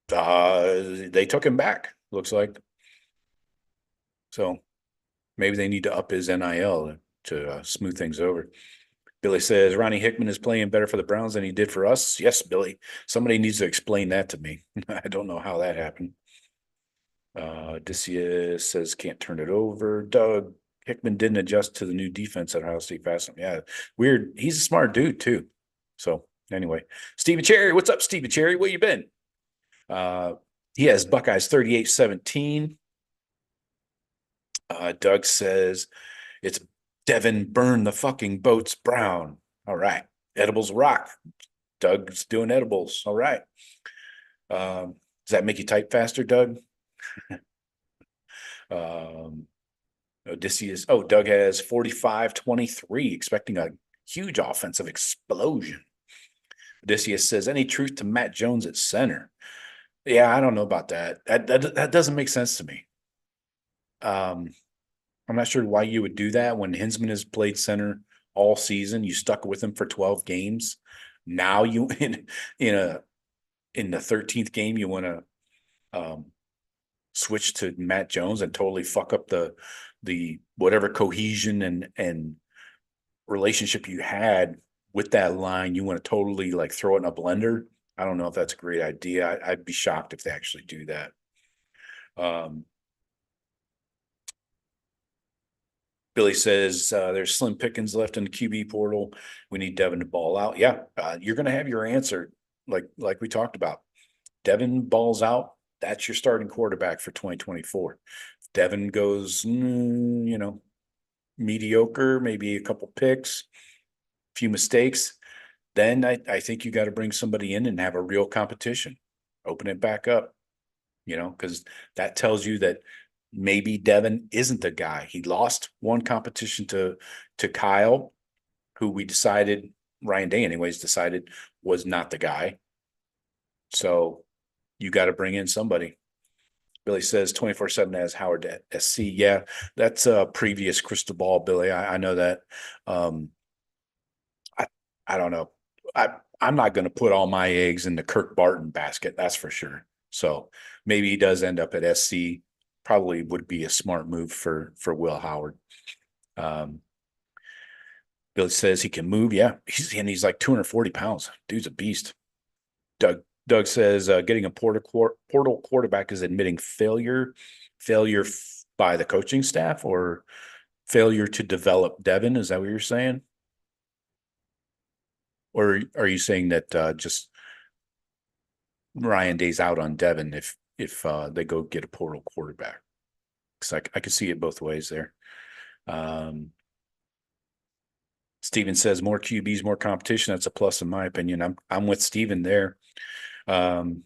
They took him back, looks like. So maybe they need to up his NIL to smooth things over. Billy says Ronnie Hickman is playing better for the Browns than he did for us. Yes, Billy. Somebody needs to explain that to me. I don't know how that happened. Odysseus says can't turn it over. Doug Hickman didn't adjust to the new defense at Ohio State fast enough. Yeah, weird. He's a smart dude too. So anyway, Stephen Cherry, what's up, Stephen Cherry? Where you been? He has Buckeyes 38-17. Doug says it's Devin burn the fucking boats brown. All right. Edibles rock. Doug's doing edibles. All right. Does that make you type faster, Doug? Odysseus. Oh, Doug has 45-23, expecting a huge offensive explosion. Odysseus says, any truth to Matt Jones at center? Yeah, I don't know about that. That doesn't make sense to me. I'm not sure why you would do that when Hinsman has played center all season. You stuck with him for 12 games. Now you in the 13th game you want to switch to Matt Jones and totally fuck up the whatever cohesion and relationship you had with that line. You want to totally like throw it in a blender. I don't know if that's a great idea. I'd be shocked if they actually do that. Billy says there's slim pickings left in the QB portal. We need Devin to ball out. Yeah, you're going to have your answer, like we talked about. Devin balls out. That's your starting quarterback for 2024. If Devin goes, mediocre, maybe a couple picks, a few mistakes, then I think you got to bring somebody in and have a real competition. Open it back up, because that tells you that maybe Devin isn't the guy. He lost one competition to Kyle, who we decided, Ryan Day anyways, decided was not the guy. So you got to bring in somebody. Billy says 24/7 has Howard at SC. Yeah, that's a previous crystal ball, Billy. I know that. I don't know. I'm not going to put all my eggs in the Kirk Barton basket. That's for sure. So maybe he does end up at SC. Probably would be a smart move for Will Howard. Billy says he can move. Yeah, he's like 240 pounds. Dude's a beast. Doug says getting a portal quarterback is admitting failure by the coaching staff or failure to develop Devin. Is that what you're saying? Or are you saying that just Ryan Day's out on Devin if they go get a portal quarterback? Because I could see it both ways there. Steven says more QBs, more competition. That's a plus in my opinion. I'm with Steven there. Can't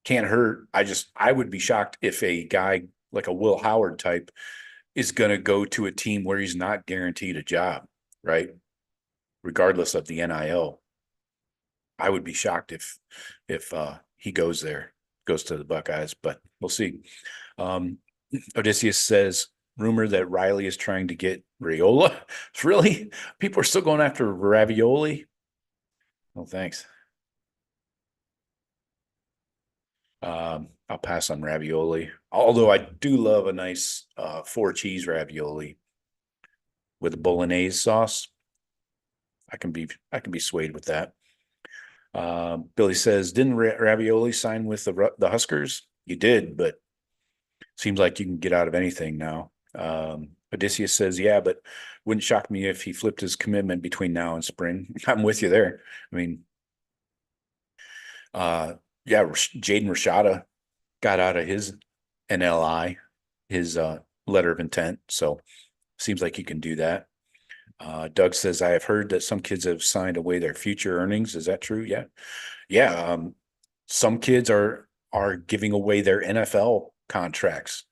hurt. I would be shocked if a guy like a Will Howard type is going to go to a team where he's not guaranteed a job, right? Regardless of the NIL. I would be shocked if he goes there, goes to the Buckeyes, but we'll see. Odysseus says, rumor that Riley is trying to get Raiola. Really? People are still going after Ravioli? Oh, thanks. I'll pass on ravioli, although I do love a nice 4-cheese ravioli with a bolognese sauce. I can be swayed with that. Billy says, didn't Ravioli sign with the Huskers? You did, but seems like you can get out of anything now. Odysseus says, yeah, but wouldn't shock me if he flipped his commitment between now and spring. I'm with you there. I mean, yeah, Jaden Rashada got out of his NLI, his letter of intent. So seems like you can do that. Doug says, I have heard that some kids have signed away their future earnings. Is that true? Yeah. Yeah. Some kids are giving away their NFL contracts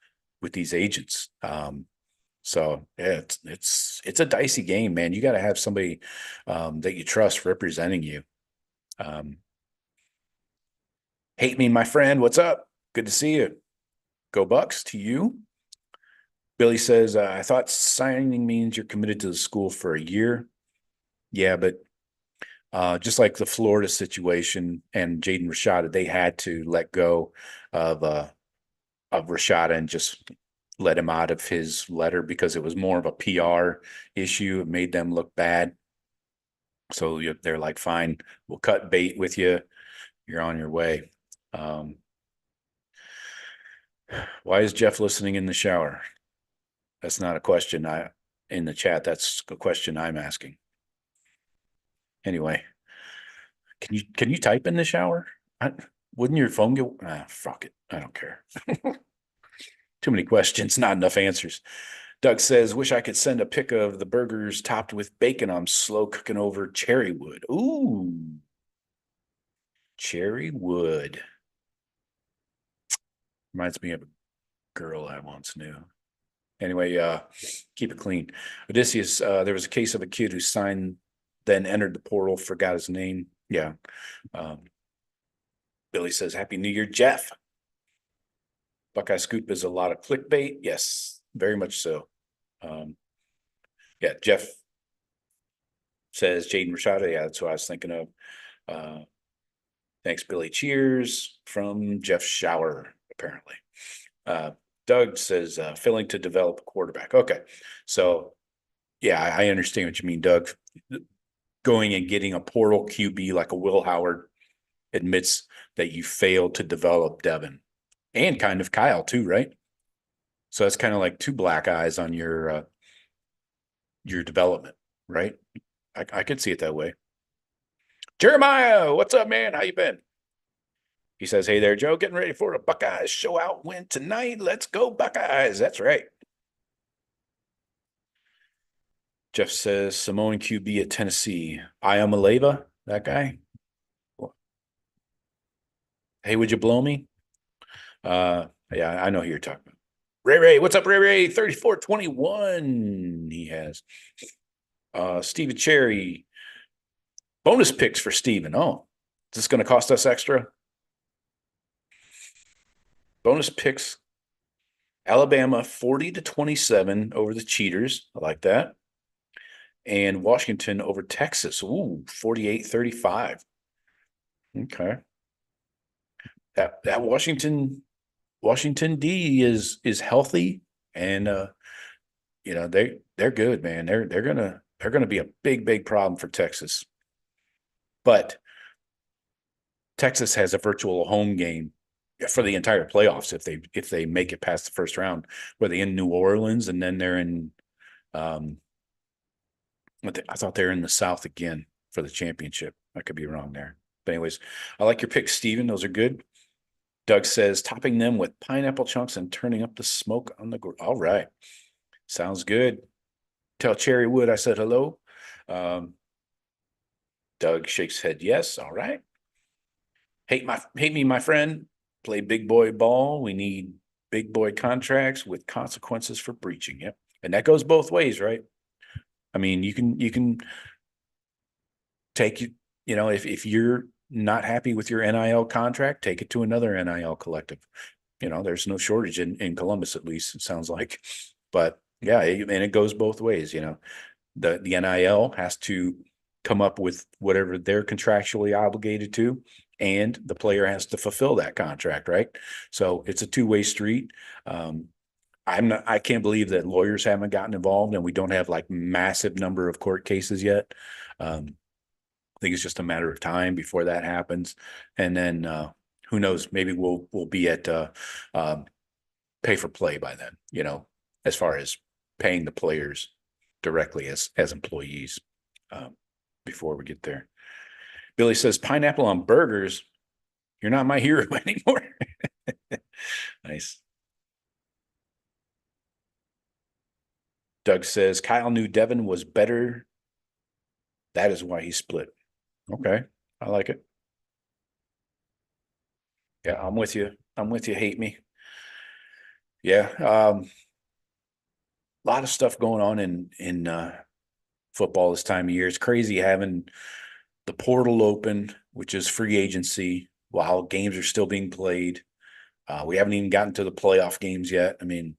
with these agents. So yeah, it's a dicey game, man. You got to have somebody that you trust representing you. Hate me, my friend. What's up? Good to see you. Go Bucks to you. Billy says, I thought signing means you're committed to the school for a year. Yeah, but just like the Florida situation and Jaden Rashada, they had to let go of Rashada and just let him out of his letter because it was more of a PR issue. It made them look bad. So they're like, fine, we'll cut bait with you. You're on your way. Why is Jeff listening in the shower? That's not a question in the chat. That's a question I'm asking. Anyway, can you type in the shower? Wouldn't your phone get? Fuck it. I don't care. Too many questions, not enough answers. Doug says, wish I could send a pic of the burgers topped with bacon on slow cooking over cherry wood. Ooh, cherry wood. Reminds me of a girl I once knew. Anyway, keep it clean. Odysseus, there was a case of a kid who signed, then entered the portal, forgot his name. Yeah. Billy says, Happy New Year, Jeff. Buckeye Scoop is a lot of clickbait. Yes, very much so. Yeah, Jeff says Jaden Rashada. Yeah, that's what I was thinking of. Thanks, Billy. Cheers from Jeff Shower, apparently. Doug says failing to develop a quarterback. Okay. So, yeah, I understand what you mean, Doug. Going and getting a portal QB like a Will Howard admits that you failed to develop Devin and kind of Kyle, too, right? So that's kind of like two black eyes on your development, right? I could see it that way. Jeremiah, what's up, man? How you been? He says, hey there, Joe, getting ready for a Buckeyes show out win tonight. Let's go, Buckeyes. That's right. Jeff says, Samoan QB at Tennessee. Iamaleva, that guy. Hey, would you blow me? Yeah, I know who you're talking about. Ray, what's up, Ray? 34-21 he has. Steven Cherry. Bonus picks for Steven. Oh, is this going to cost us extra? Bonus picks. Alabama 40-27 over the Cheaters. I like that. And Washington over Texas. Ooh, 48-35. Okay. That Washington D is healthy, and they're good, man. They're gonna be a big problem for Texas. But Texas has a virtual home game for the entire playoffs if they make it past the first round, where they in New Orleans and then they're in I thought they were in the South again for the championship. I could be wrong there. But anyways, I like your picks, Steven. Those are good. Doug says topping them with pineapple chunks and turning up the smoke on the grill. All right. Sounds good. Tell Cherry Wood I said hello. Doug shakes head yes. All right. Hate me, my friend. Play big boy ball. We need big boy contracts with consequences for breaching. Yep. And that goes both ways, right? I mean, you can take if you're not happy with your NIL contract, take it to another NIL collective. There's no shortage in Columbus, at least it sounds like. But yeah, and it goes both ways. The NIL has to come up with whatever they're contractually obligated to, and the player has to fulfill that contract, right? So it's a two-way street. I can't believe that lawyers haven't gotten involved and we don't have like massive number of court cases yet. I think it's just a matter of time before that happens. And then who knows, maybe we'll be at pay for play by then, as far as paying the players directly as employees before we get there. Billy says, pineapple on burgers. You're not my hero anymore. Nice. Doug says, Kyle knew Devin was better. That is why he split. Okay. I like it. Yeah, I'm with you. Hate me. Yeah. A lot of stuff going on in football this time of year. It's crazy having the portal open, which is free agency, while games are still being played. We haven't even gotten to the playoff games yet. I mean,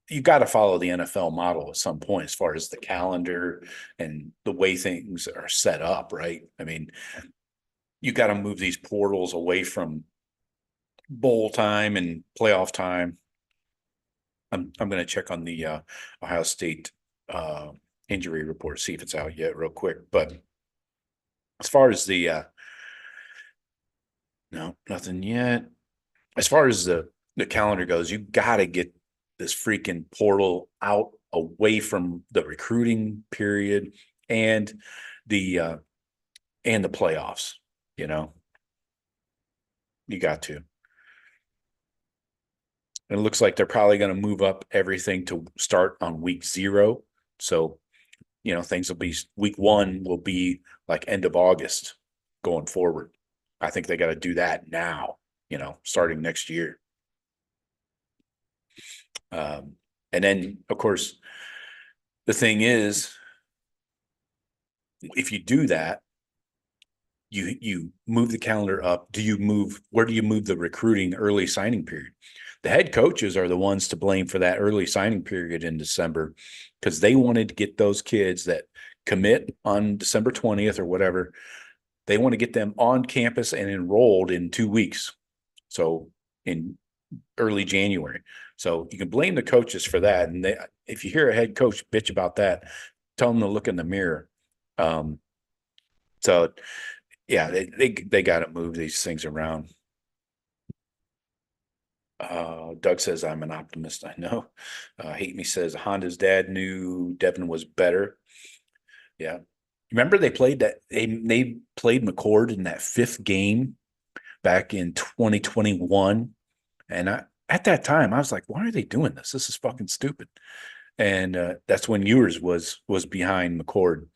you got to follow the NFL model at some point as far as the calendar and the way things are set up, right? I mean, you got to move these portals away from bowl time and playoff time. I'm going to check on the Ohio State injury report, see if it's out yet real quick. But as far as no, nothing yet. As far as the calendar goes, you got to get this freaking portal out away from the recruiting period and the playoffs. You know, you got to. And it looks like they're probably going to move up everything to start on week 0. So, things will be week 1 will be like end of August going forward. I think they got to do that now, starting next year. And then, of course, the thing is, if you do that, you move the calendar up. Where do you move the recruiting early signing period? The head coaches are the ones to blame for that early signing period in December, because they wanted to get those kids that commit on December 20th or whatever. They want to get them on campus and enrolled in 2 weeks. So in early January. So you can blame the coaches for that. And if you hear a head coach bitch about that, tell them to look in the mirror. So yeah, they got to move these things around. Doug says I'm an optimist. I know. Hate Me says Honda's dad knew Devin was better. Yeah. Remember they played McCord in that 5th game back in 2021. And at that time, I was like, why are they doing this? This is fucking stupid. And that's when Ewers was behind McCord.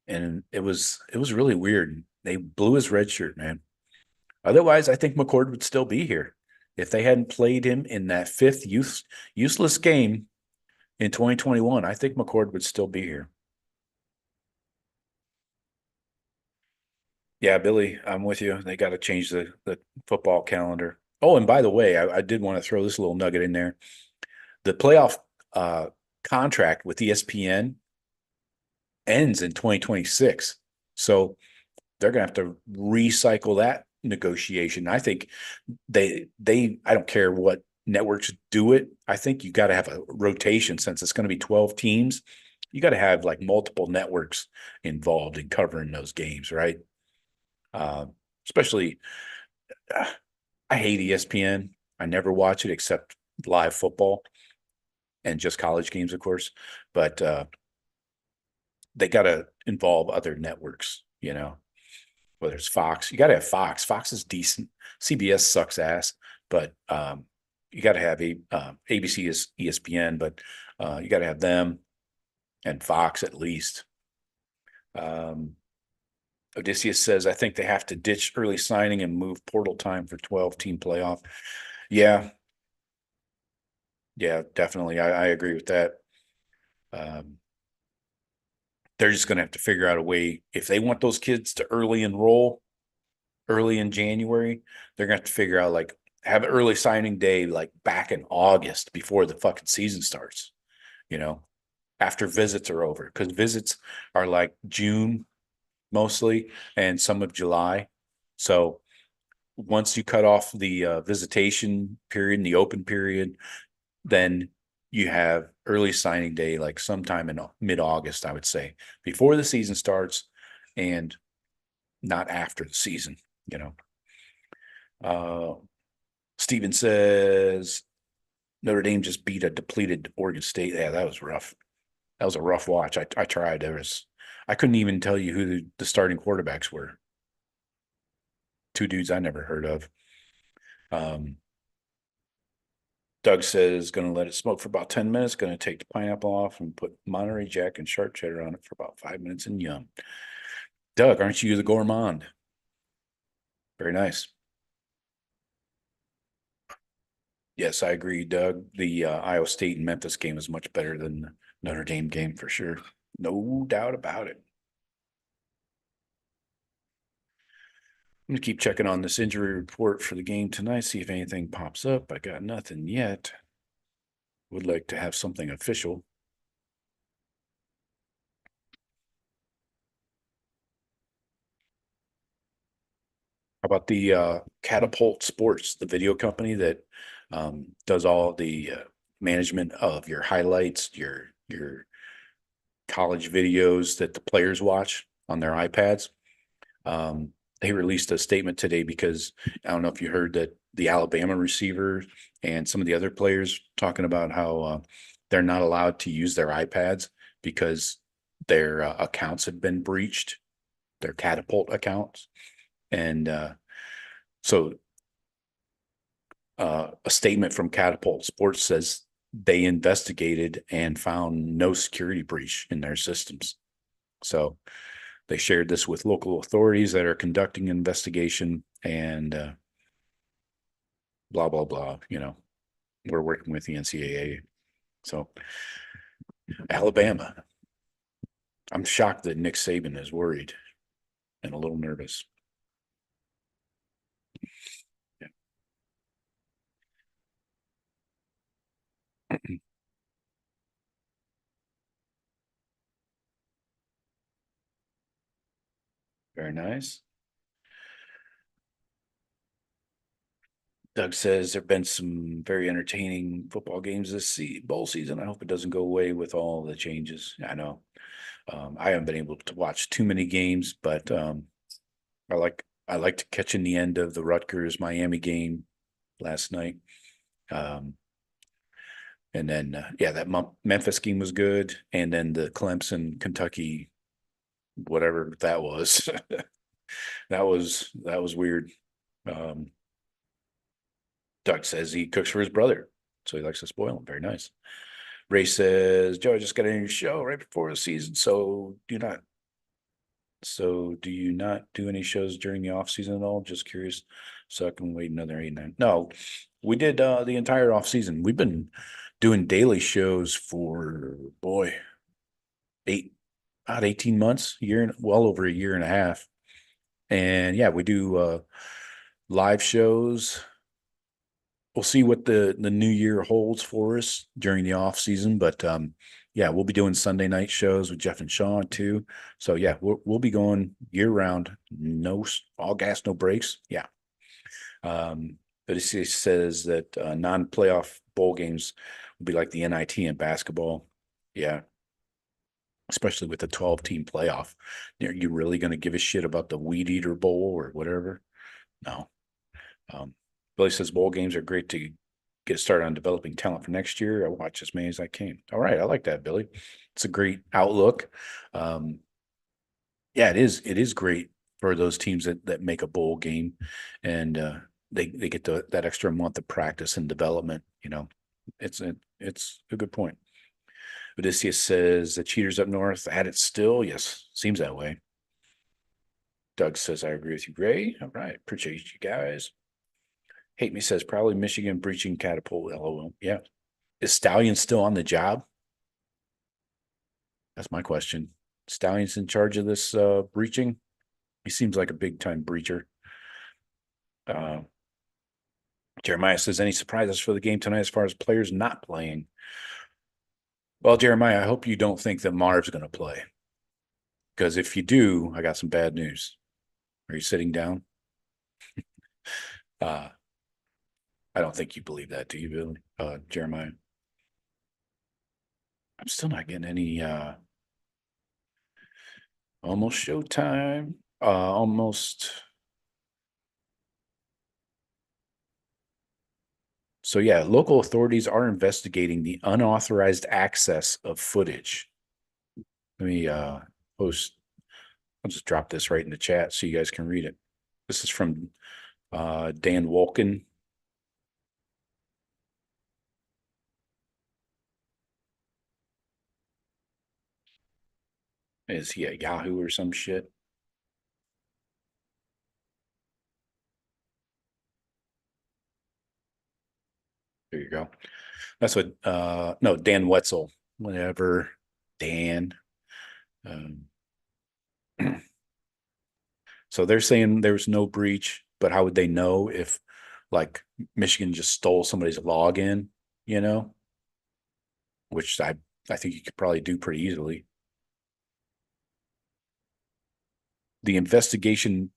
And it was really weird. They blew his red shirt, man. Otherwise, I think McCord would still be here. If they hadn't played him in that 5th useless game in 2021, I think McCord would still be here. Yeah, Billy, I'm with you. They got to change the football calendar. Oh, and by the way, I did want to throw this little nugget in there. The playoff contract with ESPN ends in 2026. So they're going to have to recycle that negotiation. I think I don't care what networks do it. I think you got to have a rotation, since it's going to be 12 teams. You got to have like multiple networks involved in covering those games, right? Especially, I hate ESPN. I never watch it except live football and just college games, of course. But they got to involve other networks, whether it's Fox. You got to have Fox. Fox is decent. CBS sucks ass, but you got to have ABC is ESPN, but you got to have them and Fox at least. Odysseus says, I think they have to ditch early signing and move portal time for 12-team playoff. Yeah. Yeah, definitely. I agree with that. They're just going to have to figure out a way. If they want those kids to early enroll early in January, they're going to have to figure out, like, have an early signing day, like back in August before the fucking season starts, after visits are over. Because visits are like June mostly and some of July. So once you cut off the visitation period and the open period, then you have early signing day, like sometime in mid-August, I would say, before the season starts and not after the season, Steven says Notre Dame just beat a depleted Oregon State. Yeah, that was rough. That was a rough watch. I tried. I couldn't even tell you who the starting quarterbacks were. 2 dudes I never heard of. Doug says going to let it smoke for about 10 minutes, going to take the pineapple off and put Monterey Jack and sharp cheddar on it for about 5 minutes and yum. Doug, aren't you the gourmand? Very nice. Yes, I agree, Doug. The Iowa State and Memphis game is much better than the Notre Dame game for sure. No doubt about it. I'm going to keep checking on this injury report for the game tonight, see if anything pops up. I got nothing yet. Would like to have something official. How about the Catapult Sports, the video company that does all the management of your highlights, your college videos that the players watch on their iPads. They released a statement today because I don't know if you heard that the Alabama receiver and some of the other players talking about how they're not allowed to use their iPads because their accounts have been breached, their catapult accounts. And so a statement from Catapult Sports says they investigated and found no security breach in their systems. So they shared this with local authorities that are conducting an investigation and blah, blah, blah. We're working with the NCAA. So Alabama, I'm shocked that Nick Saban is worried and a little nervous. Yeah. Very nice. Doug says there have been some very entertaining football games this bowl season. I hope it doesn't go away with all the changes. I know. I haven't been able to watch too many games, but I liked catching the end of the Rutgers Miami game last night. And then that Memphis game was good, and then the Clemson Kentucky, whatever that was, that was weird. Doug says he cooks for his brother, so he likes to spoil him. Very nice. Ray says, Joe, I just got in your show right before the season, so do you not do any shows during the off season at all? Just curious. So I can wait another 8, 9. No, we did the entire off season. We've been doing daily shows for about 18 months, well over a year and a half. And yeah, we do live shows. We'll see what the new year holds for us during the off season, but yeah, we'll be doing Sunday night shows with Jeff and Sean too. So yeah, we'll be going year round, no all gas, no brakes. Yeah. But it says that non-playoff bowl games will be like the NIT in basketball. Yeah. Especially with the 12-team playoff. Are you really going to give a shit about the Weed Eater Bowl or whatever? No. Billy says bowl games are great to get started on developing talent for next year. I watch as many as I can. All right. I like that, Billy. It's a great outlook. Yeah, it is. It is great for those teams that make a bowl game and they get that extra month of practice and development. It's a good point. Odysseus says the cheaters up north at it still. Yes, seems that way. Doug says I agree with you, Ray. All right, appreciate you guys. Hate Me says probably Michigan breaching catapult. LOL. Yeah. Is Stallion still on the job? That's my question. Stallion's in charge of this breaching. He seems like a big time breacher. Jeremiah says any surprises for the game tonight as far as players not playing? Well, Jeremiah, I hope you don't think that Marv's going to play. Because if you do, I got some bad news. Are you sitting down? I don't think you believe that, do you, Billy? Jeremiah? I'm still not getting any almost showtime. Almost. So yeah, local authorities are investigating the unauthorized access of footage. Let me post. I'll just drop this right in the chat so you guys can read it. This is from Dan Wolkin. Is he at Yahoo or some shit? There you go. That's what no, Dan Wetzel, whatever. Dan. So they're saying there's no breach, but how would they know if like Michigan just stole somebody's login, which I think you could probably do pretty easily. The investigation,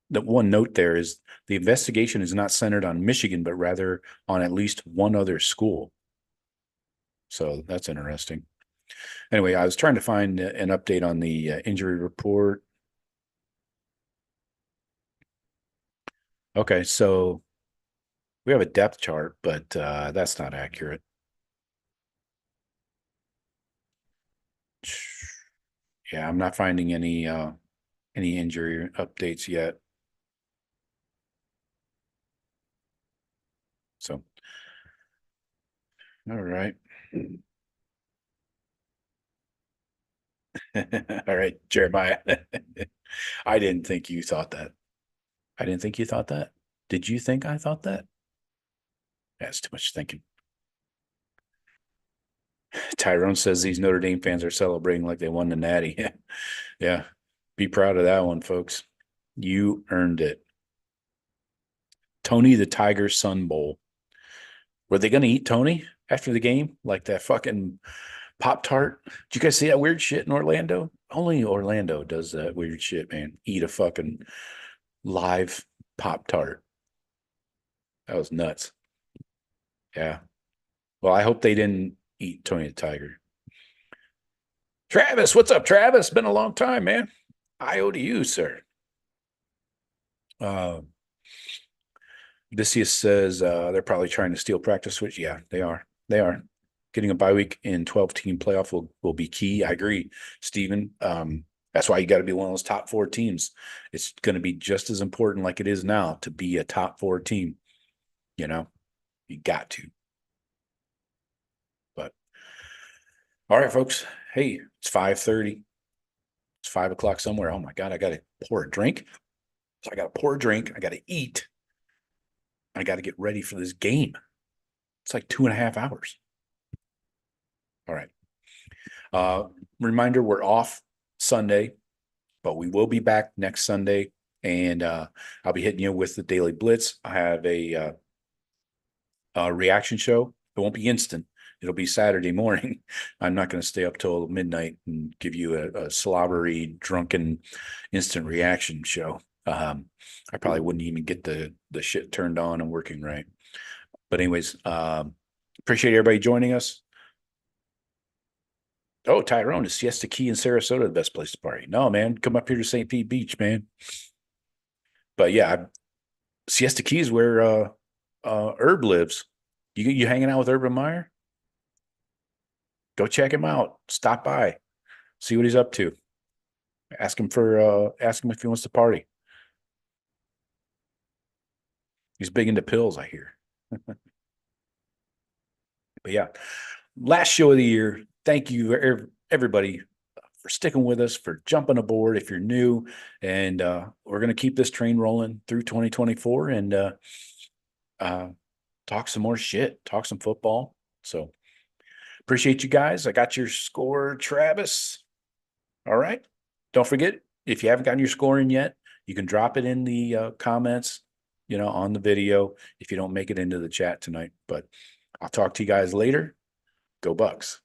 the one note there is the investigation is not centered on Michigan, but rather on at least one other school. So that's interesting. Anyway, I was trying to find an update on the injury report. Okay, so we have a depth chart, but that's not accurate. Yeah, I'm not finding any injury updates yet. So, all right. All right, Jeremiah. I didn't think you thought that. I didn't think you thought that. Did you think I thought that? That's too much thinking. Tyrone says these Notre Dame fans are celebrating like they won the Natty. Yeah. Be proud of that one, folks. You earned it. Tony the Tiger Sun Bowl. Were they going to eat Tony after the game? Like that fucking Pop Tart? Did you guys see that weird shit in Orlando? Only Orlando does that weird shit, man. Eat a fucking live Pop Tart. That was nuts. Yeah. Well, I hope they didn't eat Tony the Tiger. Travis, what's up, Travis? Been a long time, man. I owe to you, sir. Odysseus says they're probably trying to steal practice switch. Yeah, they are. They are. Getting a bye week in 12-team playoff will be key. I agree, Steven. That's why you got to be one of those top 4 teams. It's going to be just as important like it is now to be a top 4 team. You know, you got to. But all right, folks. Hey, it's 5:30. It's 5 o'clock somewhere. Oh my God, I got to pour a drink. So I got to pour a drink. I got to eat. I got to get ready for this game. It's like 2.5 hours. All right. Reminder, we're off Sunday, but we will be back next Sunday. And I'll be hitting you with the Daily Blitz. I have a reaction show. It won't be instant. It'll be Saturday morning. I'm not going to stay up till midnight and give you a slobbery, drunken, instant reaction show. I probably wouldn't even get the shit turned on and working right. But anyways, appreciate everybody joining us. Oh, Tyrone, is Siesta Key in Sarasota the best place to party? No, man, come up here to St. Pete Beach, man. But yeah, Siesta Key is where Herb lives. You hanging out with Urban Meyer? Go check him out. Stop by, see what he's up to. Ask him if he wants to party. He's big into pills, I hear. But yeah, last show of the year. Thank you, everybody, for sticking with us, for jumping aboard if you're new. And we're going to keep this train rolling through 2024 and talk some more shit, talk some football. So appreciate you guys. I got your score, Travis. All right. Don't forget, if you haven't gotten your score in yet, you can drop it in the comments, on the video if you don't make it into the chat tonight. But I'll talk to you guys later. Go Bucks.